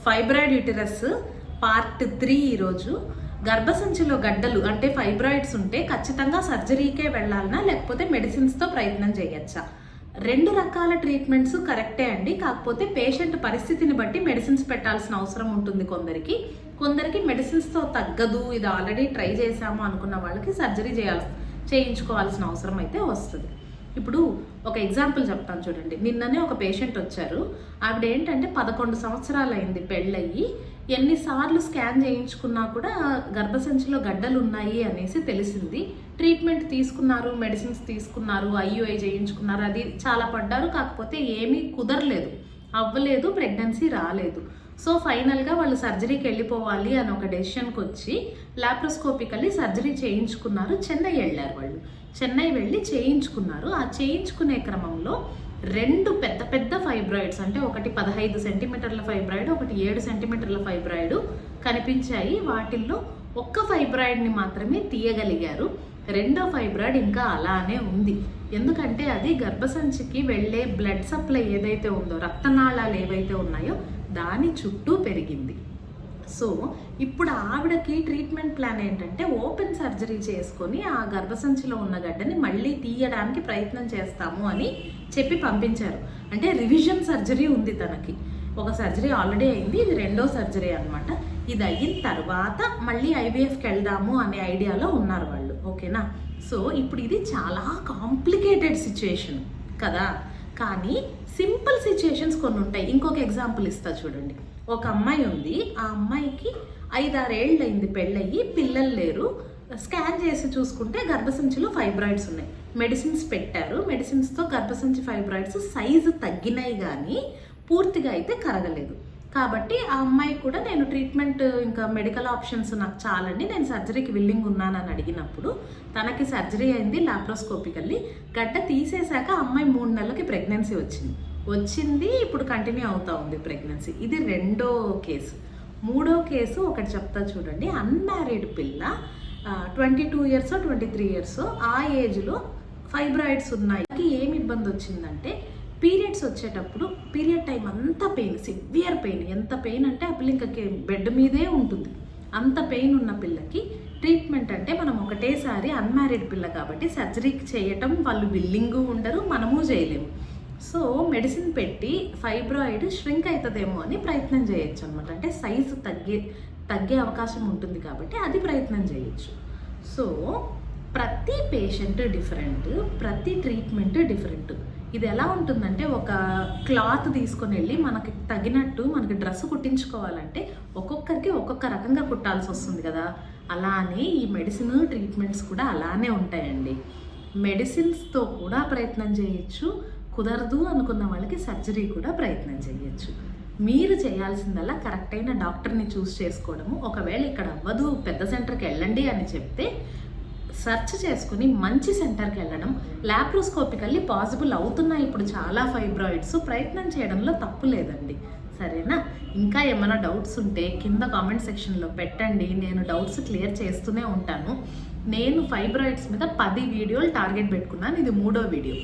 Fibroid uterus part 3 ఈరోజు. గర్భసంచిలో గడ్డలు అంటే ఫైబ్రాయిడ్స్ ఉంటే ఖచ్చితంగా సర్జరీకే వెళ్ళాలనా లేకపోతే మెడిసిన్స్తో ప్రయత్నం చేయొచ్చా? 2 రకాల ట్రీట్మెంట్స్ కరెక్టే అండి. కాకపోతే పేషెంట్ పరిస్థితిని బట్టి మెడిసిన్స్ పెట్టాల్సిన అవసరం ఉంటుంది. కొందరికి మెడిసిన్స్తో తగ్గదు, ఇది ఆల్రెడీ ట్రై చేశాము అనుకున్న వాళ్ళకి సర్జరీ చేయించుకోవాల్సిన అవసరం అయితే వస్తుంది. ఇప్పుడు ఒక ఎగ్జాంపుల్ చెప్తాను చూడండి. నిన్ననే ఒక పేషెంట్ వచ్చారు. ఆవిడ ఏంటంటే 11 సంవత్సరాలు అయింది పెళ్ళయ్యి. ఎన్నిసార్లు స్కాన్ చేయించుకున్నా కూడా గర్భసంచిలో గడ్డలు ఉన్నాయి అనేసి తెలిసింది. ట్రీట్మెంట్ తీసుకున్నారు, మెడిసిన్స్ తీసుకున్నారు, IUI చేయించుకున్నారు, అది చాలా పడ్డారు. కాకపోతే ఏమీ కుదరలేదు, అవ్వలేదు, ప్రెగ్నెన్సీ రాలేదు. సో ఫైనల్గా వాళ్ళు సర్జరీకి వెళ్ళిపోవాలి అని ఒక డెసిషన్కి వచ్చి లాప్రోస్కోపికల్లీ సర్జరీ చేయించుకున్నారు. చెన్నై వెళ్ళారు వాళ్ళు. చెన్నై వెళ్ళి చేయించుకున్నారు. ఆ చేయించుకునే క్రమంలో 2 పెద్ద పెద్ద ఫైబ్రాయిడ్స్, అంటే ఒకటి 15 సెంటీమీటర్ల ఫైబ్రాయిడ్, ఒకటి 7 సెంటీమీటర్ల ఫైబ్రాయిడ్ కనిపించాయి. వాటిల్లో ఒక్క ఫైబ్రాయిడ్ని మాత్రమే తీయగలిగారు. రెండో ఫైబ్రాయిడ్ ఇంకా అలానే ఉంది. ఎందుకంటే అది గర్భసంచికి వెళ్ళే బ్లడ్ సప్లై ఏదైతే ఉందో, రక్తనాళాలు ఏవైతే ఉన్నాయో దాని చుట్టూ పెరిగింది. సో ఇప్పుడు ఆవిడకి ట్రీట్మెంట్ ప్లాన్ ఏంటంటే ఓపెన్ సర్జరీ చేసుకొని ఆ గర్భసంచిలో ఉన్న గడ్డని మళ్ళీ తీయడానికి ప్రయత్నం చేస్తాము అని చెప్పి పంపించారు. అంటే రివిజన్ సర్జరీ ఉంది తనకి. ఒక సర్జరీ ఆల్రెడీ అయింది, ఇది 2వ సర్జరీ అనమాట. ఇది అయిన తర్వాత మళ్ళీ IVFకి వెళ్దాము అనే ఐడియాలో ఉన్నారు వాళ్ళు. ఓకేనా? సో ఇప్పుడు ఇది చాలా కాంప్లికేటెడ్ సిచ్యుయేషన్ కదా. కానీ సింపుల్ సిచ్యుయేషన్స్ కొన్ని ఉంటాయి. ఇంకొక ఎగ్జాంపుల్ ఇస్తా చూడండి. ఒక అమ్మాయి ఉంది. ఆ అమ్మాయికి 5-6 ఏళ్ళు అయింది పెళ్ళయ్యి, పిల్లలు లేరు. స్కాన్ చేసి చూసుకుంటే గర్భసంచిలో ఫైబ్రాయిడ్స్ ఉన్నాయి. మెడిసిన్స్ పెట్టారు. మెడిసిన్స్తో గర్భసంచి ఫైబ్రాయిడ్స్ సైజు తగ్గినాయి కానీ పూర్తిగా అయితే కరగలేదు. కాబట్టి ఆ అమ్మాయి కూడా నేను ట్రీట్మెంట్ ఇంకా మెడికల్ ఆప్షన్స్ నాకు చాలండి, నేను సర్జరీకి విల్లింగ్ ఉన్నానని అడిగినప్పుడు తనకి సర్జరీ అయింది లాప్రోస్కోపికల్లీ. గడ్డ తీసేశాక అమ్మాయి 3 నెలలకి ప్రెగ్నెన్సీ వచ్చింది. ఇప్పుడు కంటిన్యూ అవుతా ఉంది ప్రెగ్నెన్సీ. ఇది 2వ కేసు. 3వ కేసు ఒకటి చెప్తా చూడండి. అన్మ్యారీడ్ పిల్ల, 22 ఇయర్స్ 23 ఇయర్స్ ఆ ఏజ్లో ఫైబ్రాయిడ్స్ ఉన్నాయి. ఏమి ఇబ్బంది వచ్చిందంటే పీరియడ్స్ వచ్చేటప్పుడు పీరియడ్ టైం అంతా పెయిన్, సివియర్ పెయిన్. ఎంత పెయిన్ అంటే ఆ పిల్ల ఇంకా బెడ్ మీదే ఉంటుంది. అంత పెయిన్ ఉన్న పిల్లకి ట్రీట్మెంట్ అంటే మనం ఒకటేసారి అన్మ్యారీడ్ పిల్ల కాబట్టి సర్జరీకి చేయటం వాళ్ళు విల్లింగ్ ఉండరు, మనము చేయలేము. సో మెడిసిన్ పెట్టి ఫైబ్రాయిడ్ ష్రింక్ అవుతుందేమో అని ప్రయత్నం చేయొచ్చు అనమాట. అంటే సైజు తగ్గే అవకాశం ఉంటుంది కాబట్టి అది ప్రయత్నం చేయొచ్చు. సో ప్రతి పేషెంట్ డిఫరెంట్, ప్రతి ట్రీట్మెంట్ డిఫరెంట్. ఇది ఎలా ఉంటుందంటే ఒక క్లాత్ తీసుకొని వెళ్ళి మనకి తగినట్టు మనకి డ్రెస్ కుట్టించుకోవాలంటే ఒక్కొక్కరికి ఒక్కొక్క రకంగా కుట్టాల్సి వస్తుంది కదా. అలానే ఈ మెడిసిన్ ట్రీట్మెంట్స్ కూడా అలానే ఉంటాయండి. మెడిసిన్స్తో కూడా ప్రయత్నం చేయొచ్చు, కుదరదు అనుకున్న వాళ్ళకి సర్జరీ కూడా ప్రయత్నం చేయొచ్చు. మీరు చేయాల్సిందల్లా కరెక్ట్ అయిన డాక్టర్ని చూస్ చేసుకోవడము. ఒకవేళ ఇక్కడ అవ్వదు, పెద్ద సెంటర్కి వెళ్ళండి అని చెప్తే సెర్చ్ చేసుకుని మంచి సెంటర్కి వెళ్ళడం. లాప్రోస్కోపికల్లీ పాసిబుల్ అవుతున్నాయి ఇప్పుడు చాలా ఫైబ్రాయిడ్స్, ప్రయత్నం చేయడంలో తప్పు లేదండి. సరేనా? ఇంకా ఏమైనా డౌట్స్ ఉంటే కింద కామెంట్ సెక్షన్లో పెట్టండి. నేను డౌట్స్ క్లియర్ చేస్తూనే ఉంటాను. నేను ఫైబ్రాయిడ్స్ మీద 10 వీడియోలు టార్గెట్ పెట్టుకున్నాను. ఇది 3వ వీడియో.